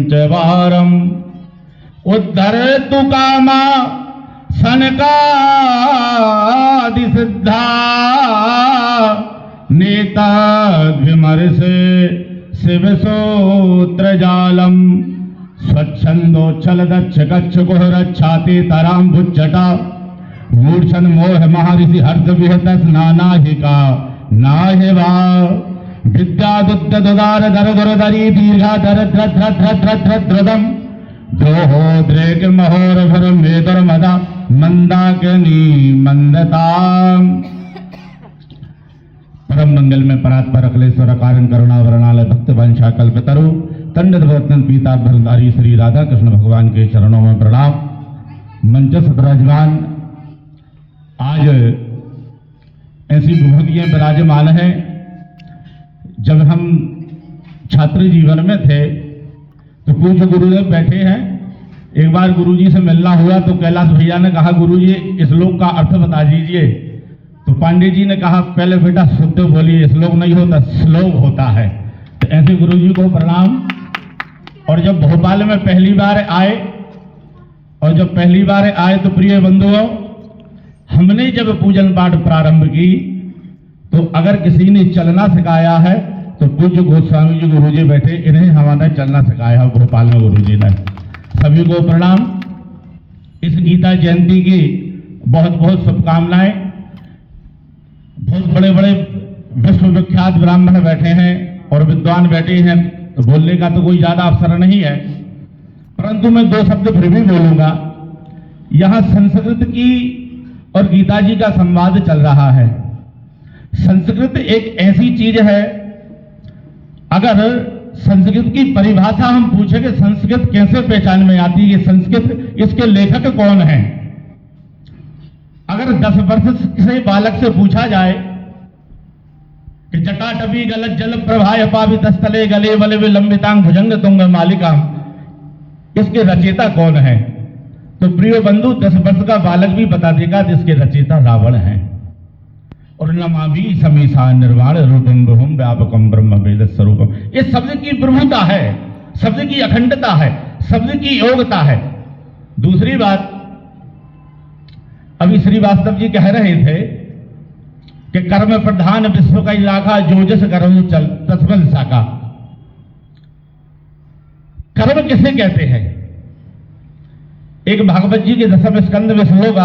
च वारम उद्धर तु कामा सनकादि सिद्धा नेता विमर्श शिव सूत्र जालम स्वच्छंदोच्छल दक्ष कच्छ कुहरच्छाते तराम भुच्चटा मूर्छन मोह महर्षि हर्ष विहत नानाहिका नाहिवा विद्या दुद्ध दुदार दर दर दरी दीर्घा दर ध्र ध्र ध्र ध्र ध्र ध्रदम द्रोहो द्रेक महोर भर मेदर मदा मंदाकिनी मंदता। परम मंगल में परात्पर अखिलेश्वर कारण करुणा वरणाल भक्त वंशा कल्पतरु तंडत रत्न पीता भरधारी श्री राधा कृष्ण भगवान के चरणों में प्रणाम। मंचस्थ विराजमान आज ऐसी विभूतियां विराजमान हैं। जब हम छात्र जीवन में थे तो कुछ गुरुदेव बैठे हैं। एक बार गुरुजी से मिलना हुआ तो कैलाश भैया ने कहा गुरुजी श्लोक का अर्थ बता दीजिए। तो पांडे जी ने कहा पहले बेटा शुद्ध बोलिए, श्लोक नहीं होता श्लोक होता है। तो ऐसे गुरुजी को प्रणाम। और जब भोपाल में पहली बार आए तो प्रिय बंधुओं, हमने जब पूजन पाठ प्रारंभ की तो अगर किसी ने चलना सिखाया है तो पूज्य गोस्वामी जी गुरुजी बैठे, इन्हें हमारा चलना सिखाया है भोपाल में गुरुजी ने। सभी को प्रणाम। इस गीता जयंती की बहुत बहुत शुभकामनाएं। बहुत बड़े बड़े विश्व विख्यात ब्राह्मण बैठे हैं और विद्वान बैठे हैं, तो बोलने का तो कोई ज्यादा अवसर नहीं है, परंतु मैं दो शब्द फिर भी बोलूंगा। यहां संस्कृत की और गीता जी का संवाद चल रहा है। संस्कृत एक ऐसी चीज है, अगर संस्कृत की परिभाषा हम पूछे कि संस्कृत कैसे पहचान में आती है, संस्कृत इसके लेखक कौन हैं? अगर 10 वर्ष से बालक से पूछा जाए कि जटाटवी गलत जल प्रभाय पावि तस्थले गले वले विलंबितांग भुजंग तुंग मालिकाम, इसके रचयिता कौन है? तो प्रिय बंधु 10 वर्ष का बालक भी बता देगा कि इसके रचयिता रावण हैं। और नमामि समीसा निर्वाण रूपम बहुम व्यापकम ब्रह्म वेद स्वरूपम। इस शब्द की प्रभुता है, शब्द की अखंडता है, शब्द की योग्यता है। दूसरी बात, अभी श्रीवास्तव जी कह रहे थे कि कर्म प्रधान विश्व का इलाका जोजस कर्म चल तस्मल साका। कर्म किसे कहते हैं? एक भागवत जी के 10वें स्कंद में श्लोक